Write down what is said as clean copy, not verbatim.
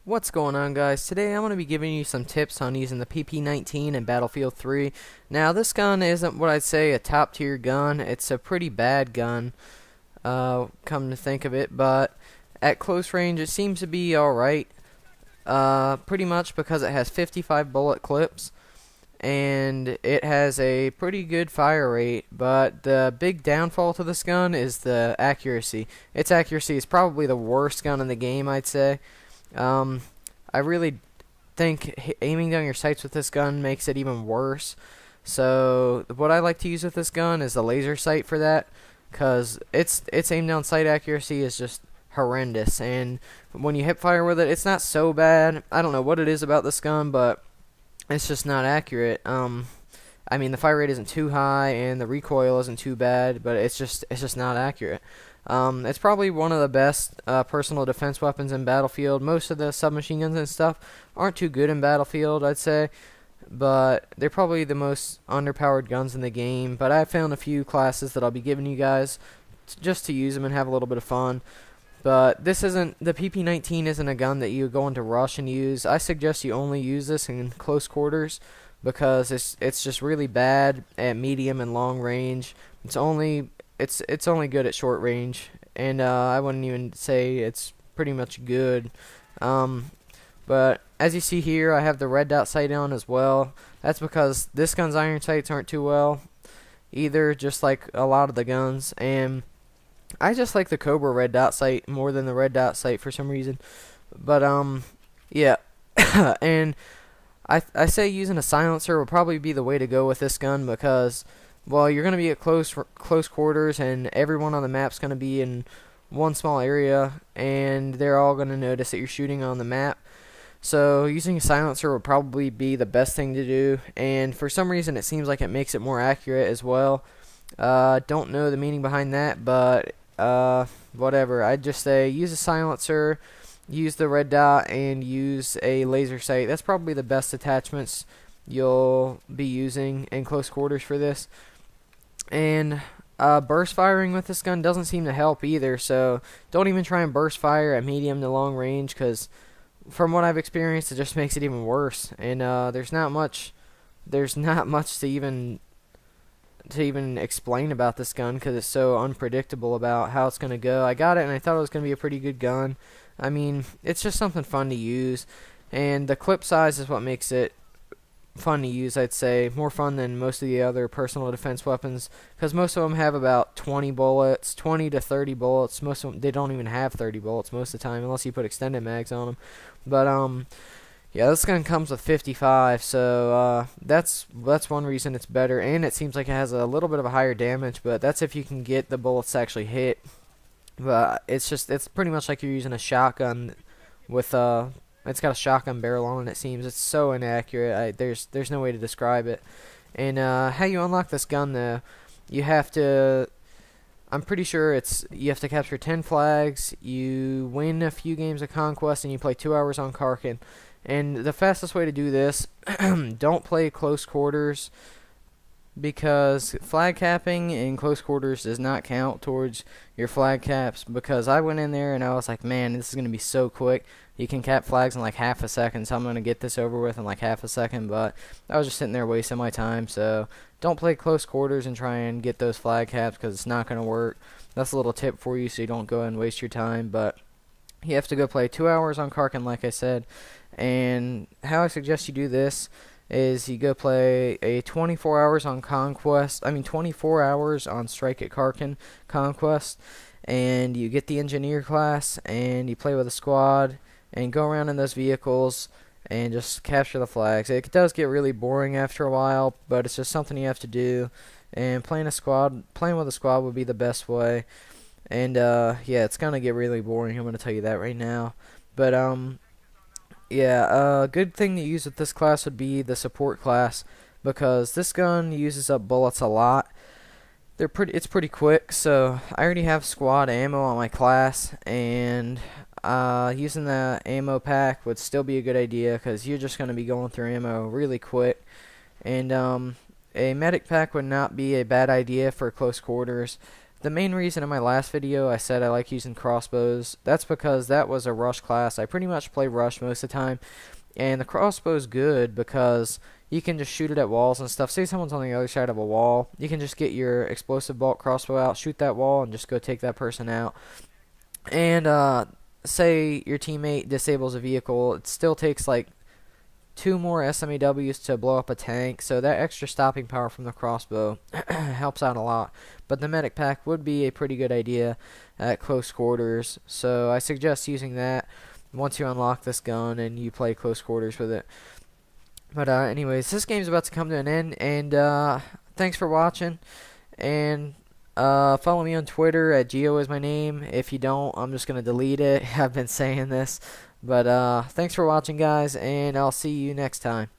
What's going on, guys? Today I'm going to be giving you some tips on using the PP19 in Battlefield 3. Now, this gun isn't what I'd say a top tier gun. It's a pretty bad gun, come to think of it, but at close range it seems to be alright. Pretty much because it has 55 bullet clips and it has a pretty good fire rate, but the big downfall to this gun is the accuracy. Its accuracy is probably the worst gun in the game, I'd say. Um, I really think aiming down your sights with this gun makes it even worse. So what I like to use with this gun is the laser sight for that, because its aim down sight accuracy is just horrendous. And when you hip fire with it, it's not so bad. I don't know what it is about this gun, but it's just not accurate. I mean, the fire rate isn't too high and the recoil isn't too bad, but it's just not accurate. It's probably one of the best personal defense weapons in Battlefield. Most of the submachine guns and stuff aren't too good in Battlefield, I'd say, but they're probably the most underpowered guns in the game. But I found a few classes that I'll be giving you guys just to use them and have a little bit of fun. But the PP19 isn't a gun that you go into rush and use. I suggest you only use this in close quarters because it's just really bad at medium and long range. It's only good at short range, and I wouldn't even say it's pretty much good. But as you see here, I have the red dot sight on as well. That's because this gun's iron sights aren't too well either, just like a lot of the guns. And I just like the Cobra red dot sight more than the red dot sight for some reason. But yeah, and I say using a silencer will probably be the way to go with this gun because, well, you're gonna be at close quarters, and everyone on the map's gonna be in one small area, and they're all gonna notice that you're shooting on the map. So using a silencer would probably be the best thing to do, and for some reason it seems like it makes it more accurate as well. Don't know the meaning behind that, but whatever. I'd just say use a silencer, use the red dot, and use a laser sight. That's probably the best attachments you'll be using in close quarters for this. And burst firing with this gun doesn't seem to help either, so don't even try and burst fire at medium to long range, because from what I've experienced, it just makes it even worse. And there's not much to even explain about this gun because it's so unpredictable about how it's gonna go. I got it and I thought it was gonna be a pretty good gun. I mean, it's just something fun to use, and the clip size is what makes it fun to use. I'd say more fun than most of the other personal defense weapons, because most of them have about 20 bullets, 20 to 30 bullets. Most of them, they don't even have 30 bullets most of the time unless you put extended mags on them. But yeah, this gun comes with 55, so that's one reason it's better, and it seems like it has a little bit of a higher damage, but that's if you can get the bullets to actually hit. But it's pretty much like you're using a shotgun with it's got a shotgun barrel on it. It seems it's so inaccurate. There's no way to describe it. And how you unlock this gun though, you have to. I'm pretty sure you have to capture 10 flags. You win a few games of conquest, and you play 2 hours on Karkin. And the fastest way to do this, don't play close quarters, because flag capping in close quarters does not count towards your flag caps. Because I went in there and I was like, man, this is going to be so quick. You can cap flags in like half a second, so I'm going to get this over with in like half a second. But I was just sitting there wasting my time, so don't play close quarters and try and get those flag caps, because it's not going to work. That's a little tip for you so you don't go and waste your time. But you have to go play 2 hours on Karkin, like I said. And how I suggest you do this is you go play a 24 hours on 24 hours on Strike at Karkin Conquest, and you get the engineer class, and you play with a squad, and go around in those vehicles, and just capture the flags. It does get really boring after a while, but it's just something you have to do, and playing with a squad would be the best way. And yeah, it's gonna get really boring, I'm gonna tell you that right now. But yeah, a good thing to use with this class would be the support class, because this gun uses up bullets a lot. It's pretty quick, so I already have squad ammo on my class, and using the ammo pack would still be a good idea, because you're just going to be going through ammo really quick. And a medic pack would not be a bad idea for close quarters. the main reason in my last video I said I like using crossbows, that's because that was a rush class. I pretty much play rush most of the time, and the crossbow's good because you can just shoot it at walls and stuff. Say someone's on the other side of a wall, you can just get your explosive bolt crossbow out, shoot that wall, and just go take that person out. And say your teammate disables a vehicle, it still takes like 2 more SMAWs to blow up a tank, so that extra stopping power from the crossbow helps out a lot. But the medic pack would be a pretty good idea at close quarters, so I suggest using that once you unlock this gun and you play close quarters with it. But anyways, this game's about to come to an end, and thanks for watching, and follow me on Twitter at Geo is my name. If you don't, I'm just going to delete it. I've been saying this. But thanks for watching, guys, and I'll see you next time.